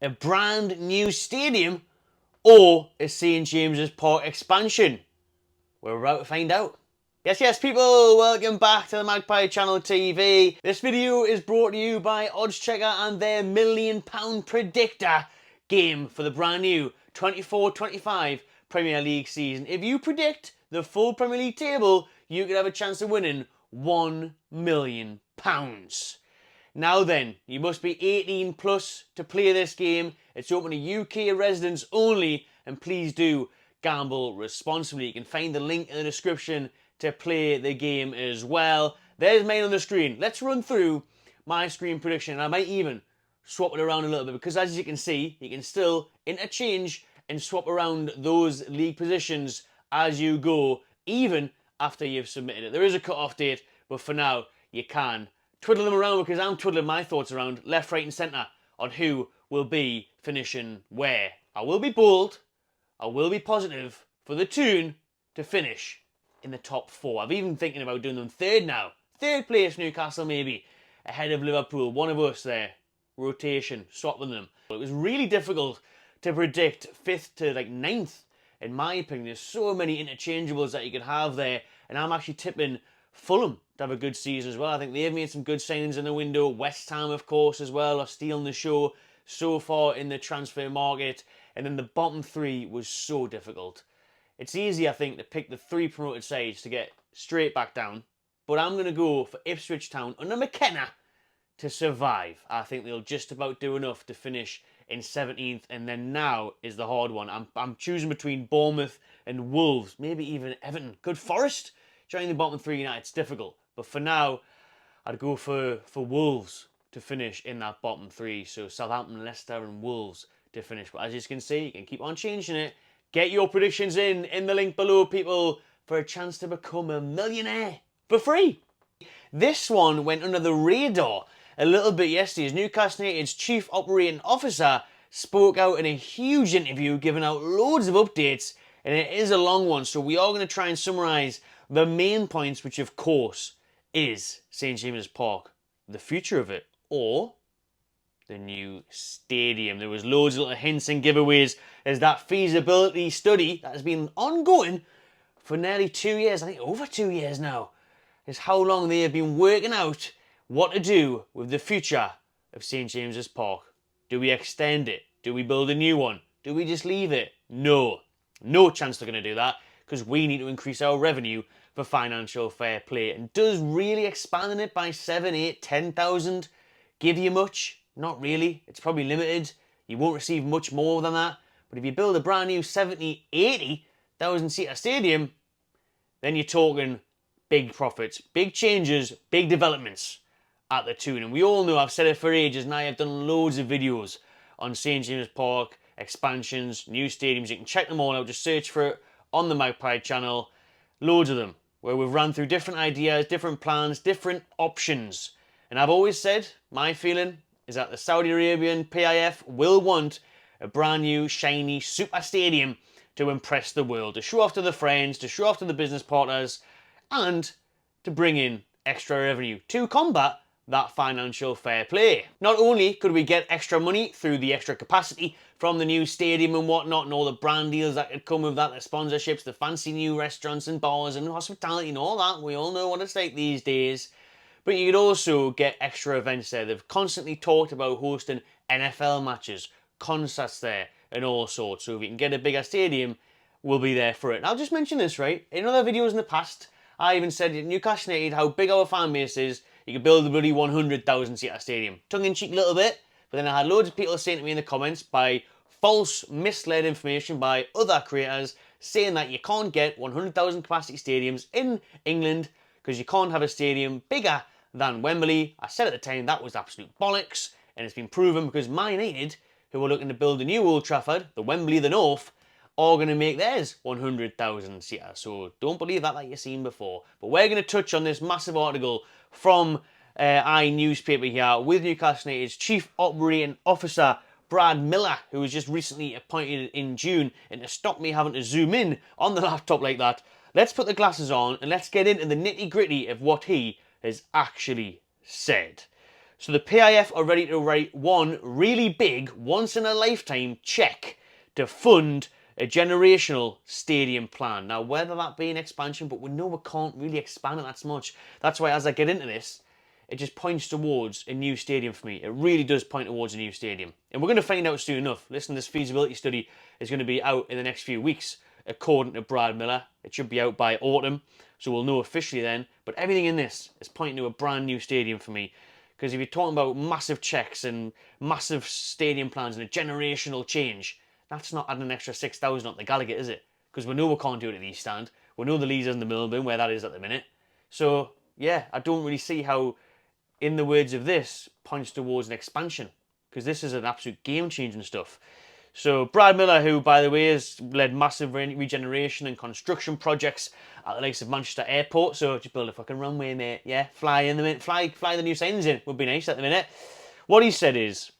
a brand new stadium or a St James's Park expansion? We're about to find out. Yes, people, welcome back to the Magpie Channel TV. This video is brought to you by Oddschecker and their £1 million predictor game for the brand new 24-25 Premier League season. If you predict the full Premier League table, you could have a chance of winning £1 million. Now then, you must be 18 plus to play this game. It's open to UK residents only, and please do gamble responsibly. You can find the link in the description to play the game as well. There's mine on the screen. Let's run through my screen prediction, and I might even swap it around a little bit, because as you can see, you can still interchange and swap around those league positions as you go, even after you've submitted it. There is a cut-off date, but for now, you can twiddle them around, because I'm twiddling my thoughts around left, right and centre on who will be finishing where. I will be bold, I will be positive for the Toon to finish in the top four. I've even thinking about doing them third now. Third place Newcastle maybe, ahead of Liverpool. One of us there. Rotation, swapping them. It was really difficult to predict 5th to like 9th, in my opinion. There's so many interchangeables that you could have there, and I'm actually tipping Fulham to have a good season as well. I think they've made some good signings in the window. West Ham, of course, as well, are stealing the show so far in the transfer market. And then the bottom three was so difficult. It's easy, I think, to pick the 3 promoted sides to get straight back down. But I'm going to go for Ipswich Town under McKenna to survive. I think they'll just about do enough to finish in 17th. And then now is the hard one. I'm choosing between Bournemouth and Wolves. Maybe even Everton. Good Forest joining the bottom 3 United. It's difficult. But for now, I'd go for Wolves to finish in that bottom 3. So Southampton, Leicester and Wolves to finish. But as you can see, you can keep on changing it. Get your predictions in the link below, people, for a chance to become a millionaire for free. This one went under the radar a little bit yesterday, as Newcastle United's Chief Operating Officer spoke out in a huge interview, giving out loads of updates, and it is a long one, so we are going to try and summarise the main points, which of course is St James's Park, the future of it, or the new stadium. There was loads of little hints and giveaways as that feasibility study that has been ongoing for nearly 2 years, I think over 2 years now, is how long they have been working out what to do with the future of St James's Park. Do we extend it? Do we build a new one? Do we just leave it? No. No chance they're going to do that, because we need to increase our revenue for financial fair play. And does really expanding it by 7, 8, 10,000 give you much? Not really. It's probably limited. You won't receive much more than that. But if you build a brand new 70, 80,000 seater stadium, then you're talking big profits, big changes, big developments at the Toon. And we all know, I've said it for ages now, I've done loads of videos on St James's Park, expansions, new stadiums. You can check them all out, just search for it on the Magpie channel. Loads of them, where we've run through different ideas, different plans, different options. And I've always said, my feeling is that the Saudi Arabian PIF will want a brand new, shiny, super stadium to impress the world, to show off to the friends, to show off to the business partners, and to bring in extra revenue to combat that financial fair play. Not only could we get extra money through the extra capacity from the new stadium and whatnot, and all the brand deals that could come with that, the sponsorships, the fancy new restaurants and bars and hospitality and all that, we all know what it's like these days. But you could also get extra events there. They've constantly talked about hosting NFL matches, concerts there, and all sorts. So if you can get a bigger stadium, we'll be there for it. And I'll just mention this, right? In other videos in the past, I even said at Newcastle United how big our fan base is. You could build a bloody 100,000 seater stadium. Tongue-in-cheek a little bit, but then I had loads of people saying to me in the comments by false, misled information by other creators saying that you can't get 100,000 capacity stadiums in England because you can't have a stadium bigger than Wembley. I said at the time that was absolute bollocks, and it's been proven because Man United, who are looking to build a new Old Trafford, the Wembley of the North, are going to make theirs 100,000 seater. So don't believe that like you've seen before. But we're going to touch on this massive article from newspaper here with Newcastle United's Chief Operating Officer Brad Miller, who was just recently appointed in June. And to stop me having to zoom in on the laptop like that, let's put the glasses on and let's get into the nitty-gritty of what he has actually said. So the PIF are ready to write one really big, once-in-a-lifetime cheque to fund a generational stadium plan. Now, whether that be an expansion, but we know we can't really expand it that much. That's why as I get into this, it just points towards a new stadium for me. It really does point towards a new stadium. And we're going to find out soon enough. Listen, this feasibility study is going to be out in the next few weeks, according to Brad Miller. It should be out by autumn, so we'll know officially then. But everything in this is pointing to a brand new stadium for me. Because if you're talking about massive checks and massive stadium plans and a generational change, that's not adding an extra 6,000 on the Gallagher, is it? Because we know we can't do it at the East Stand. We know the Leeds in the Melbourne, where that is at the minute. So, yeah, I don't really see how, in the words of this, points towards an expansion. Because this is an absolute game-changing stuff. So Brad Miller, who, by the way, has led massive regeneration and construction projects at the likes of Manchester Airport. So just build a fucking runway, mate. Yeah, fly the new signs in. Would be nice at the minute. What he said is,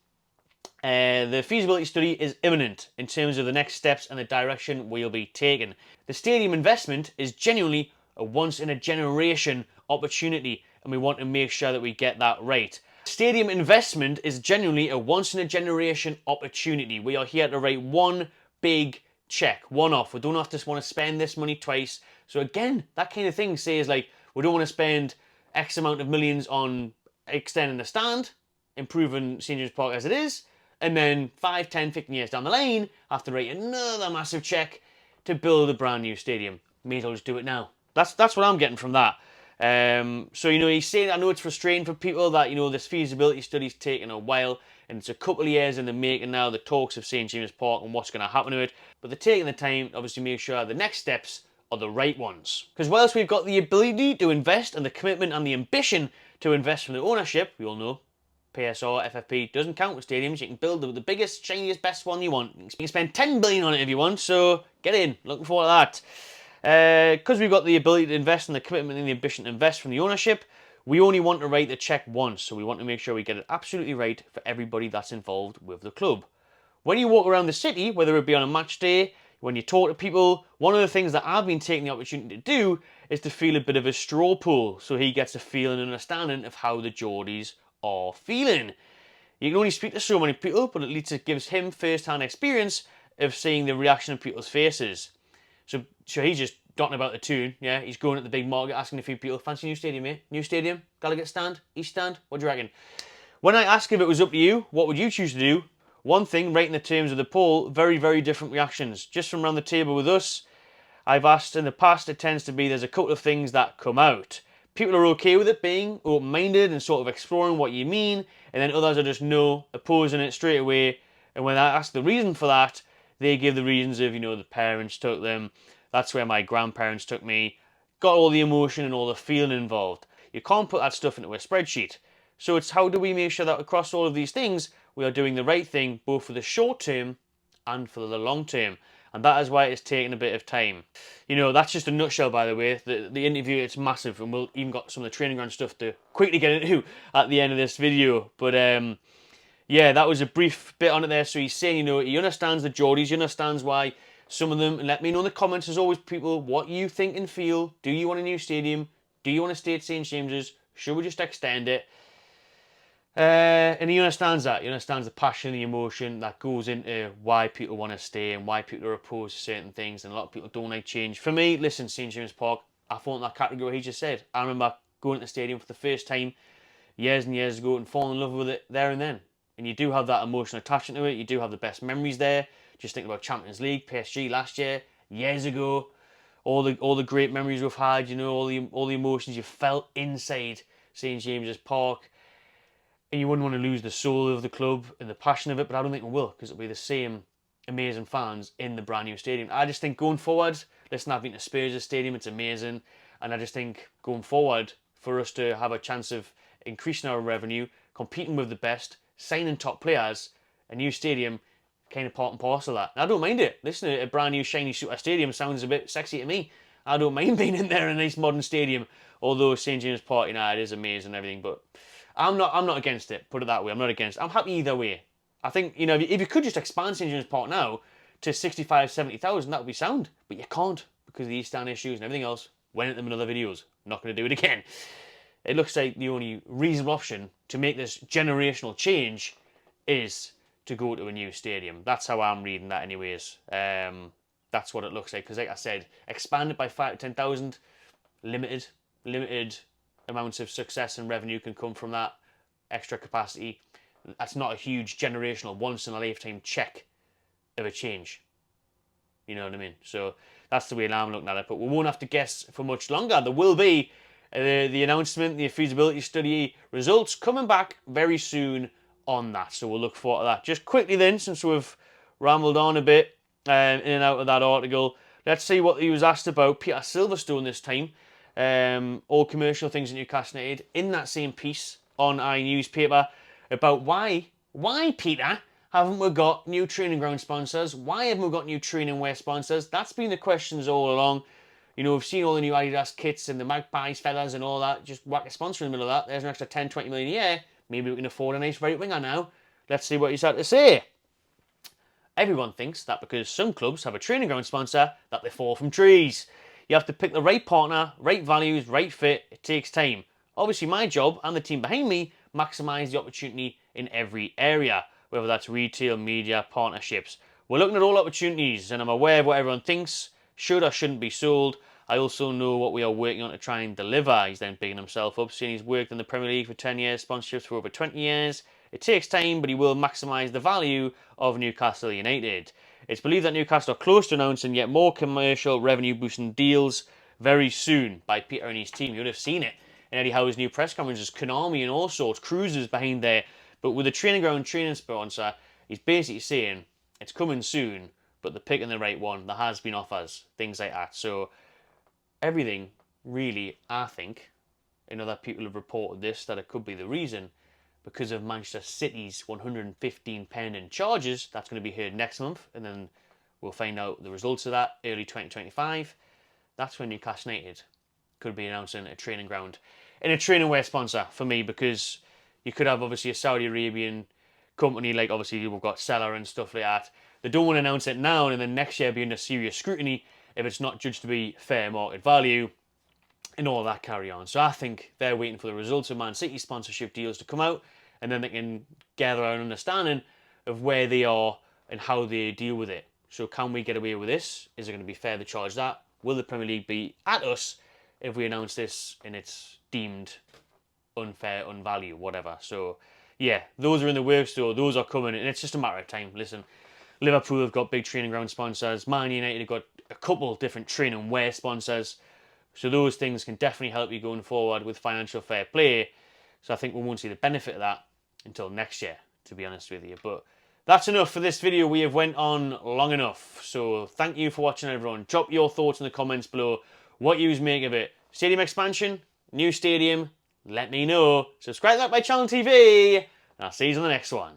the feasibility study is imminent in terms of the next steps and the direction we'll be taking. The stadium investment is genuinely a once-in-a-generation opportunity, and we want to make sure that we get that right. Stadium investment is genuinely a once-in-a-generation opportunity. We are here to write one big check, one off. We don't have to want to spend this money twice. So again, that kind of thing says like, we don't want to spend X amount of millions on extending the stand, improving St James Park as it is, and then 5, 10, 15 years down the line, have to write another massive check to build a brand new stadium. May as well just do it now. That's what I'm getting from that. So, you know, he's saying, I know it's frustrating for people that, you know, this feasibility study's taking a while and it's a couple of years in the making now, the talks of St James Park and what's going to happen to it. But they're taking the time to obviously make sure the next steps are the right ones. Because whilst we've got the ability to invest and the commitment and the ambition to invest from the ownership, we all know PSR, FFP doesn't count with stadiums. You can build the biggest, shiniest, best one you want. You can spend 10 billion on it if you want, so get in. Looking forward to that. Because we've got the ability to invest and the commitment and the ambition to invest from the ownership, we only want to write the check once, so we want to make sure we get it absolutely right for everybody that's involved with the club. When you walk around the city, whether it be on a match day, when you talk to people, one of the things that I've been taking the opportunity to do is to feel a bit of a straw poll, so he gets a feeling and understanding of how the Geordies are feeling. You can only speak to so many people, but at least it gives him first-hand experience of seeing the reaction of people's faces. So he's just dotting about the tune, yeah? He's going at the big market, asking a few people, fancy new stadium, mate? New stadium? Gallagher stand? East stand? What do you reckon? When I asked if it was up to you, what would you choose to do? One thing, right in the terms of the poll, very, very different reactions. Just from around the table with us, I've asked in the past, it tends to be there's a couple of things that come out. People are okay with it being open-minded and sort of exploring what you mean, and then others are just no, opposing it straight away. And when I ask the reason for that, they give the reasons of, you know, the parents took them, that's where my grandparents took me, got all the emotion and all the feeling involved. You can't put that stuff into a spreadsheet. So it's how do we make sure that across all of these things, we are doing the right thing, both for the short term and for the long term. And that is why it's taking a bit of time. You know, that's just a nutshell, by the way. The interview, it's massive, and we'll even got some of the training ground stuff to quickly get into at the end of this video. But yeah, that was a brief bit on it there. So he's saying, you know, he understands the Geordies, he understands why some of them, and let me know in the comments, as always, people, what you think and feel. Do you want a new stadium? Do you want to stay at St James's? Should we just extend it? And he understands that. He understands the passion and the emotion that goes into why people want to stay and why people are opposed to certain things. And a lot of people don't like change. For me, listen, St James Park, I fall in that category he just said. I remember going to the stadium for the first time years and years ago and falling in love with it there and then. And you do have that emotional attachment to it. You do have the best memories there. Just think about Champions League, PSG last year, years ago. All the great memories we've had, you know, all the emotions you felt inside St James's Park. And you wouldn't want to lose the soul of the club and the passion of it, but I don't think we will, because it'll be the same amazing fans in the brand new stadium. I just think going forward, listen, I've been to Spurs' stadium, it's amazing, and I just think going forward, for us to have a chance of increasing our revenue, competing with the best, signing top players, a new stadium, kind of part and parcel of that. And I don't mind it. Listen, a brand new shiny super stadium sounds a bit sexy to me. I don't mind being in there in a nice modern stadium, although St James Park, you know, it is amazing and everything, but I'm not against it, put it that way. I'm not against it. I'm happy either way. I think, you know, if you could just expand St James Park now to 65, 70,000, that would be sound. But you can't, because of the East Stand issues and everything else. Went at them in other videos. I'm not going to do it again. it looks like the only reasonable option to make this generational change is to go to a new stadium. That's how I'm reading that anyways. That's what it looks like, because like I said, expanded by 5 to 10,000, limited amounts of success and revenue can come from that extra capacity. That's not a huge generational, once in a lifetime check of a change. You know what I mean? So that's the way I'm looking at it. But we won't have to guess for much longer. There will be the announcement, the feasibility study results coming back very soon on that. So we'll look forward to that. Just quickly then, since we've rambled on a bit in and out of that article, let's see what he was asked about. Peter Silverstone this time. All commercial things in Newcastle United, in that same piece on our newspaper, about why Peter, haven't we got new training ground sponsors? Why haven't we got new training wear sponsors? That's been the questions all along. You know, we've seen all the new Adidas kits and the Magpies feathers and all that. Just whack a sponsor in the middle of that. There's an extra 10, 20 million a year. Maybe we can afford a nice right winger now. Let's see what he's had to say. Everyone thinks that because some clubs have a training ground sponsor, that they fall from trees. You have to pick the right partner, right values, right fit. It takes time. Obviously, my job and the team behind me maximise the opportunity in every area, whether that's retail, media, partnerships. We're looking at all opportunities, and I'm aware of what everyone thinks should or shouldn't be sold. I also know what we are working on to try and deliver. He's then bigging himself up, saying he's worked in the Premier League for 10 years, sponsorships for over 20 years. It takes time, but he will maximise the value of Newcastle United. It's believed that Newcastle are close to announcing yet more commercial revenue-boosting deals very soon by Peter and his team. You would have seen it in Eddie Howe's new press conferences, Konami and all sorts, cruises behind there. But with a training ground training sponsor, he's basically saying it's coming soon, but they're picking the right one. There has been offers, things like that. So everything, really, I think, and other people have reported this, that it could be the reason, because of Manchester City's £115 pending charges. That's going to be heard next month, and then we'll find out the results of that early 2025. That's when Newcastle United could be announcing a training ground and a training wear sponsor for me, because you could have obviously a Saudi Arabian company, like obviously we've got Seller and stuff like that. They don't want to announce it now and then next year be under serious scrutiny if it's not judged to be fair market value and all that carry on. So I think they're waiting for the results of Man City sponsorship deals to come out, and then they can gather an understanding of where they are and how they deal with it. So can we get away with this? Is it going to be fair to charge that? Will the Premier League be at us if we announce this and it's deemed unfair, unvalue, whatever? So yeah, those are in the works though. Those are coming, and it's just a matter of time. Listen, Liverpool have got big training ground sponsors. Man United have got a couple of different training wear sponsors. So those things can definitely help you going forward with financial fair play. So I think we won't see the benefit of that until next year, to be honest with you. But that's enough for this video. We have went on long enough. So thank you for watching, everyone. Drop your thoughts in the comments below. What you make of it. Stadium expansion, new stadium, let me know. Subscribe to my channel TV, and I'll see you on the next one.